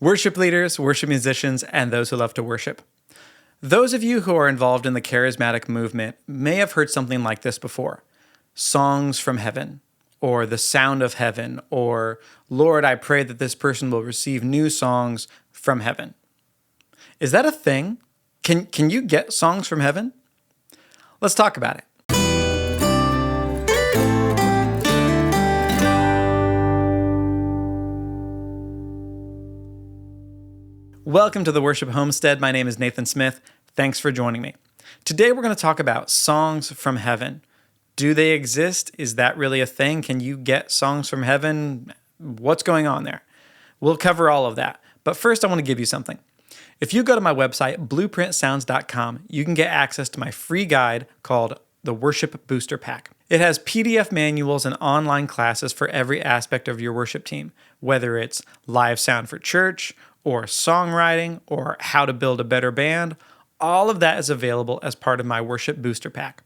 Worship leaders, worship musicians, and those who love to worship. Those of you who are involved in the charismatic movement may have heard something like this before. Songs from heaven, or the sound of heaven, or Lord, I pray that this person will receive new songs from heaven. Is that a thing? Can you get songs from heaven? Let's talk about it. Welcome to the Worship Homestead. My name is Nathan Smith. Thanks for joining me. Today we're going to talk about songs from heaven. Do they exist? Is that really a thing? Can you get songs from heaven? What's going on there? We'll cover all of that. But first I want to give you something. If you go to my website, blueprintsounds.com, you can get access to my free guide called the Worship Booster Pack. It has PDF manuals and online classes for every aspect of your worship team, whether it's live sound for church, or songwriting, or how to build a better band. All of that is available as part of my Worship Booster Pack.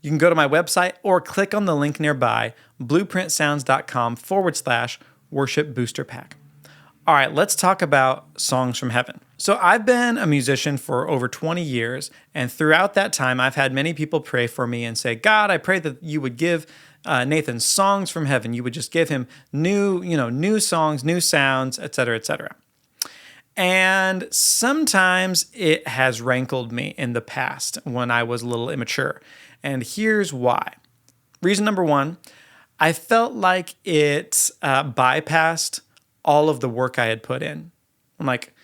You can go to my website or click on the link nearby, blueprintsounds.com/Worship Booster Pack. All right, let's talk about songs from heaven. So I've been a musician for over 20 years, and throughout that time, I've had many people pray for me and say, God, I pray that you would give Nathan songs from heaven. You would just give him new songs, new sounds, etc., etc. And sometimes it has rankled me in the past when I was a little immature. And here's why. Reason number one, I felt like it bypassed all of the work I had put in. I'm like,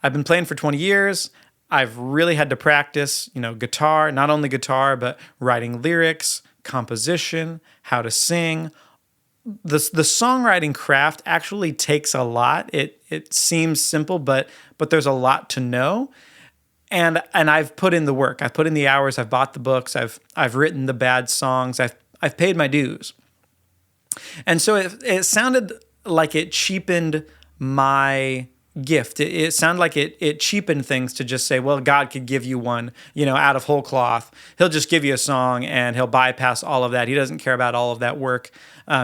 I've been playing for 20 years. I've really had to practice, guitar, not only guitar, but writing lyrics, composition, how to sing. The songwriting craft actually takes a lot. It seems simple, but there's a lot to know. And I've put in the work. I've put in the hours. I've bought the books. I've written the bad songs. I've paid my dues. And so it sounded like it cheapened my gift. It sounded like it cheapened things to just say, well, God could give you one, out of whole cloth. He'll just give you a song and he'll bypass all of that. He doesn't care about all of that work.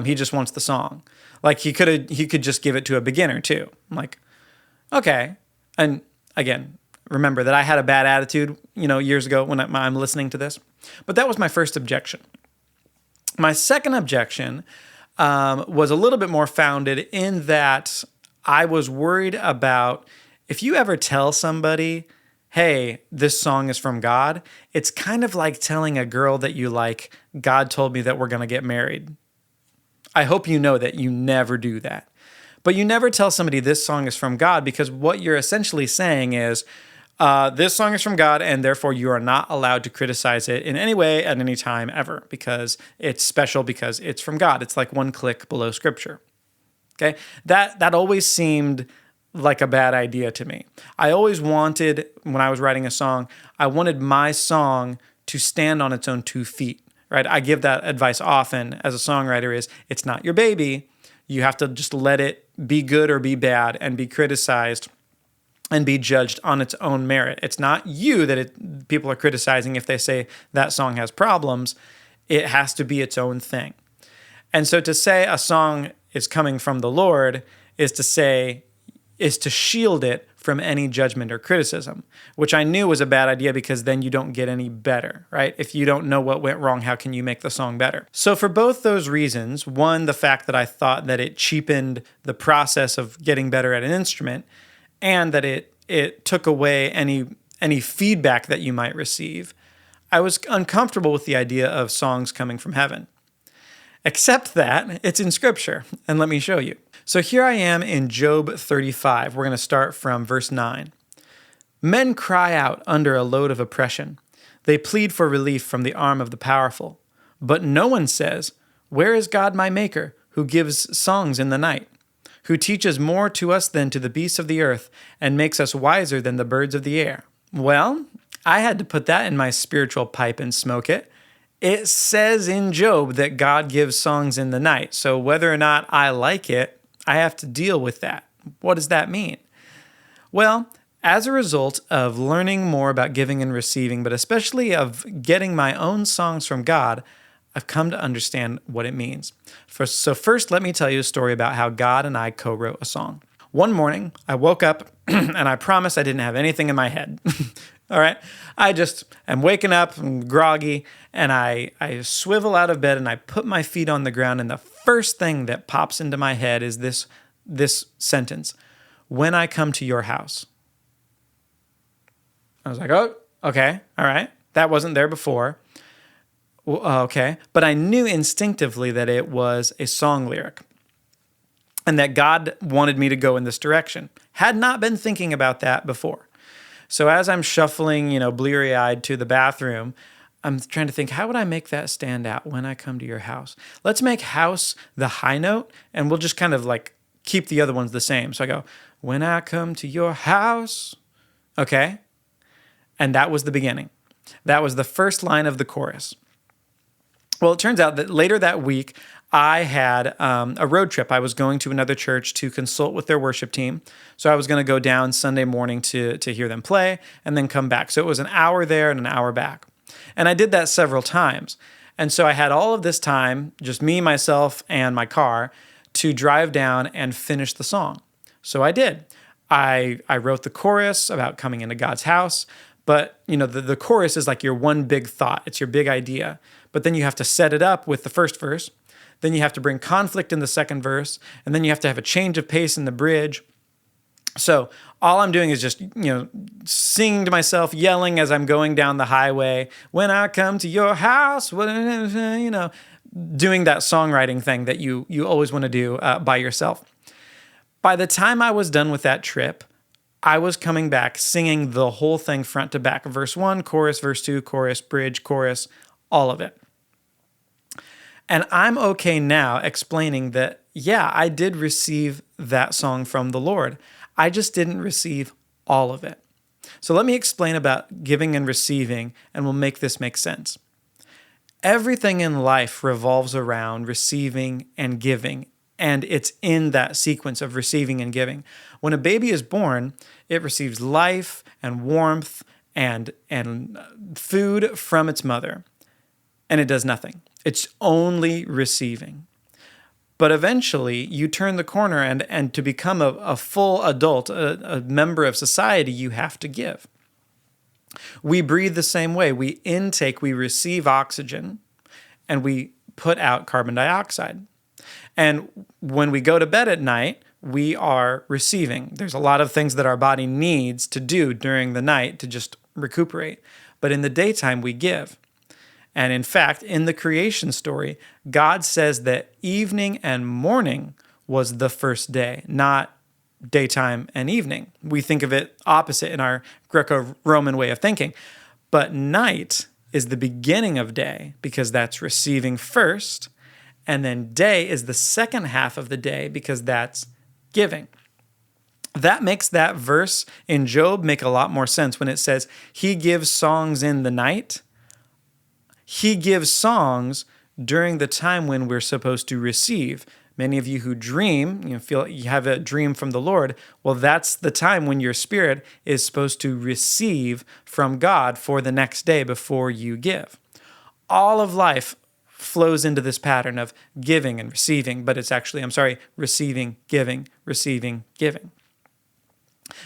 He just wants the song. Like he could just give it to a beginner too. I'm like, okay. And again, remember that I had a bad attitude, years ago when I'm listening to this. But that was my first objection. My second objection was a little bit more founded in that I was worried about if you ever tell somebody, hey, this song is from God, it's kind of like telling a girl that you like, God told me that we're going to get married. I hope you know that you never do that. But you never tell somebody this song is from God, because what you're essentially saying is, this song is from God, and therefore you are not allowed to criticize it in any way at any time ever, because it's special, because it's from God. It's like one click below Scripture. Okay, that always seemed like a bad idea to me. I always wanted, when I was writing a song, I wanted my song to stand on its own 2 feet. Right? I give that advice often as a songwriter: is it's not your baby. You have to just let it be good or be bad and be criticized and be judged on its own merit. It's not you that people are criticizing if they say that song has problems. It has to be its own thing. And so to say a song is coming from the Lord is to shield it from any judgment or criticism, which I knew was a bad idea, because then you don't get any better, right? If you don't know what went wrong, how can you make the song better? So for both those reasons, one, the fact that I thought that it cheapened the process of getting better at an instrument, and that it took away any feedback that you might receive, I was uncomfortable with the idea of songs coming from heaven. Except that it's in Scripture, and let me show you. So here I am in Job 35. We're going to start from verse 9. Men cry out under a load of oppression. They plead for relief from the arm of the powerful. But no one says, where is God my Maker, who gives songs in the night, who teaches more to us than to the beasts of the earth, and makes us wiser than the birds of the air? Well, I had to put that in my spiritual pipe and smoke it. It says in Job that God gives songs in the night. So whether or not I like it, I have to deal with that. What does that mean? Well, as a result of learning more about giving and receiving, but especially of getting my own songs from God, I've come to understand what it means. So first, let me tell you a story about how God and I co-wrote a song. One morning, I woke up and I promised I didn't have anything in my head. All right. I just am waking up, I'm groggy, and I swivel out of bed and I put my feet on the ground. And the first thing that pops into my head is this sentence: when I come to your house. I was like, oh, okay. All right. That wasn't there before. Well, okay. But I knew instinctively that it was a song lyric and that God wanted me to go in this direction. Had not been thinking about that before. So as I'm shuffling, bleary-eyed to the bathroom, I'm trying to think, how would I make that stand out when I come to your house? Let's make house the high note, and we'll just kind of like keep the other ones the same. So I go, when I come to your house. Okay. And that was the beginning. That was the first line of the chorus. Well, it turns out that later that week, I had a road trip. I was going to another church to consult with their worship team. So I was going to go down Sunday morning to hear them play and then come back. So it was an hour there and an hour back. And I did that several times. And so I had all of this time, just me, myself, and my car, to drive down and finish the song. So I did. I wrote the chorus about coming into God's house. But, the chorus is like your one big thought. It's your big idea. But then you have to set it up with the first verse. Then you have to bring conflict in the second verse. And then you have to have a change of pace in the bridge. So all I'm doing is just, singing to myself, yelling as I'm going down the highway, when I come to your house, doing that songwriting thing that you always want to do by yourself. By the time I was done with that trip, I was coming back singing the whole thing front to back. Verse 1, chorus, verse 2, chorus, bridge, chorus, all of it. And I'm okay now explaining that, yeah, I did receive that song from the Lord. I just didn't receive all of it. So let me explain about giving and receiving, and we'll make this make sense. Everything in life revolves around receiving and giving, and it's in that sequence of receiving and giving. When a baby is born, it receives life and warmth and food from its mother, and it does nothing. It's only receiving. But eventually, you turn the corner, and to become a full adult, a member of society, you have to give. We breathe the same way. We intake, we receive oxygen, and we put out carbon dioxide. And when we go to bed at night, we are receiving. There's a lot of things that our body needs to do during the night to just recuperate. But in the daytime, we give. And in fact, in the creation story, God says that evening and morning was the first day, not daytime and evening. We think of it opposite in our Greco-Roman way of thinking. But night is the beginning of day because that's receiving first. And then day is the second half of the day because that's giving. That makes that verse in Job make a lot more sense when it says, he gives songs in the night. He gives songs during the time when we're supposed to receive. Many of you who dream, feel you have a dream from the Lord. Well, that's the time when your spirit is supposed to receive from God for the next day before you give. All of life flows into this pattern of giving and receiving, but it's actually, receiving, giving, receiving, giving.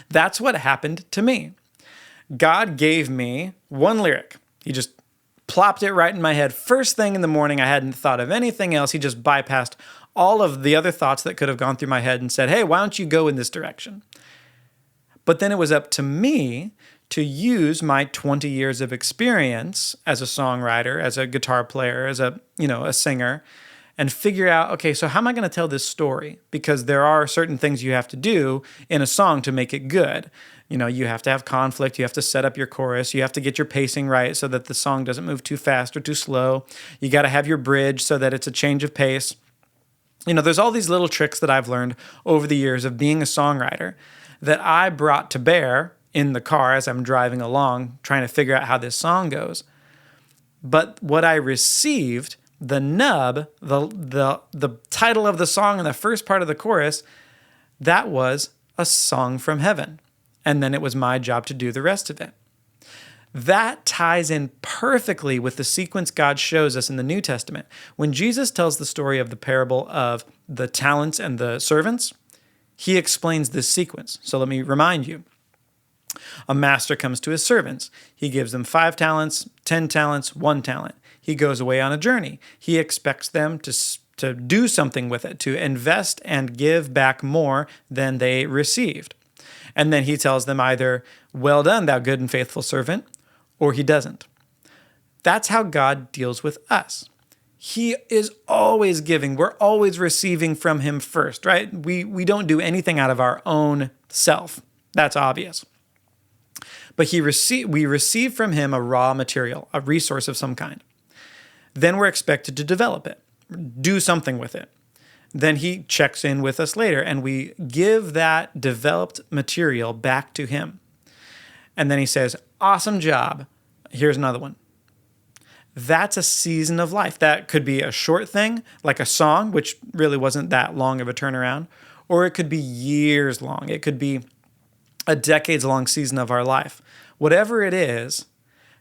That's what happened to me. God gave me one lyric. He just plopped it right in my head. First thing in the morning, I hadn't thought of anything else. He just bypassed all of the other thoughts that could have gone through my head and said, hey, why don't you go in this direction? But then it was up to me to use my 20 years of experience as a songwriter, as a guitar player, as a singer, and figure out, okay, so how am I going to tell this story? Because there are certain things you have to do in a song to make it good. You have to have conflict. You have to set up your chorus. You have to get your pacing right so that the song doesn't move too fast or too slow. You got to have your bridge so that it's a change of pace. There's all these little tricks that I've learned over the years of being a songwriter that I brought to bear in the car as I'm driving along, trying to figure out how this song goes. But what I received, the nub, the title of the song in the first part of the chorus, that was a song from heaven. And then it was my job to do the rest of it. That ties in perfectly with the sequence God shows us in the New Testament. When Jesus tells the story of the parable of the talents and the servants, He explains this sequence. So let me remind you. A master comes to his servants. He gives them 5 talents, 10 talents, 1 talent. He goes away on a journey. He expects them to do something with it, to invest and give back more than they received. And then he tells them either, well done, thou good and faithful servant, or he doesn't. That's how God deals with us. He is always giving. We're always receiving from him first, right? We don't do anything out of our own self. That's obvious. But we receive from him a raw material, a resource of some kind. Then we're expected to develop it, do something with it. Then he checks in with us later, and we give that developed material back to him. And then he says, awesome job. Here's another one. That's a season of life. That could be a short thing, like a song, which really wasn't that long of a turnaround, or it could be years long. It could be a decades-long season of our life. Whatever it is,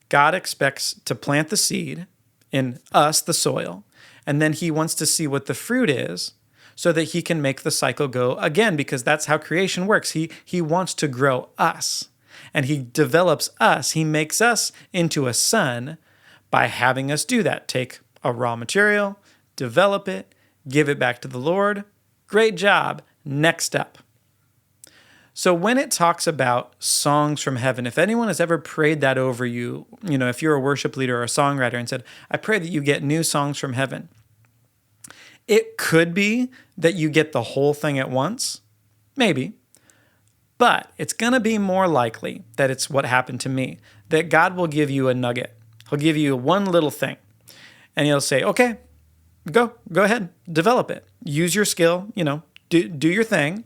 God expects to plant the seed in us, the soil, and then he wants to see what the fruit is so that he can make the cycle go again, because that's how creation works. He wants to grow us, and he develops us. He makes us into a son by having us do that. Take a raw material, develop it, give it back to the Lord. Great job. Next up. So when it talks about songs from heaven, if anyone has ever prayed that over you, if you're a worship leader or a songwriter and said, I pray that you get new songs from heaven, it could be that you get the whole thing at once, maybe, but it's going to be more likely that it's what happened to me, that God will give you a nugget. He'll give you one little thing, and he'll say, okay, go ahead, develop it. Use your skill, do your thing.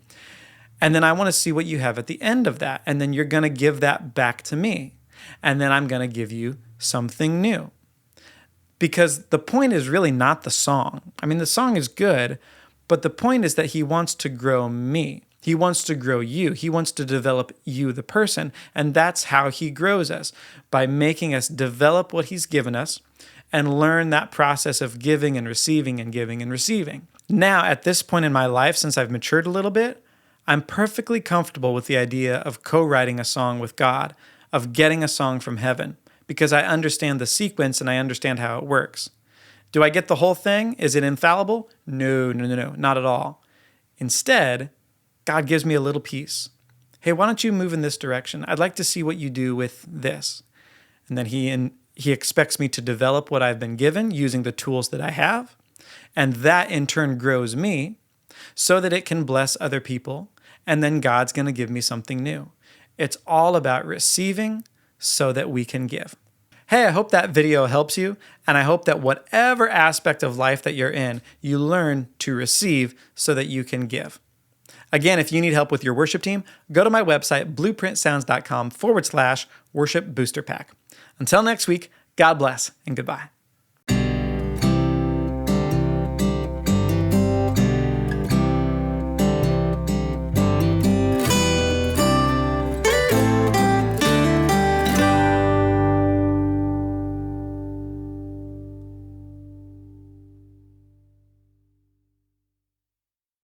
And then I want to see what you have at the end of that. And then you're going to give that back to me. And then I'm going to give you something new. Because the point is really not the song. I mean, the song is good, but the point is that he wants to grow me. He wants to grow you. He wants to develop you, the person. And that's how he grows us, by making us develop what he's given us and learn that process of giving and receiving and giving and receiving. Now, at this point in my life, since I've matured a little bit, I'm perfectly comfortable with the idea of co-writing a song with God, of getting a song from heaven, because I understand the sequence and I understand how it works. Do I get the whole thing? Is it infallible? No, not at all. Instead, God gives me a little piece. Hey, why don't you move in this direction? I'd like to see what you do with this. And then he expects me to develop what I've been given using the tools that I have. And that in turn grows me so that it can bless other people. And then God's going to give me something new. It's all about receiving so that we can give. Hey, I hope that video helps you. And I hope that whatever aspect of life that you're in, you learn to receive so that you can give. Again, if you need help with your worship team, go to my website, blueprintsounds.com/worship booster pack. Until next week, God bless and goodbye.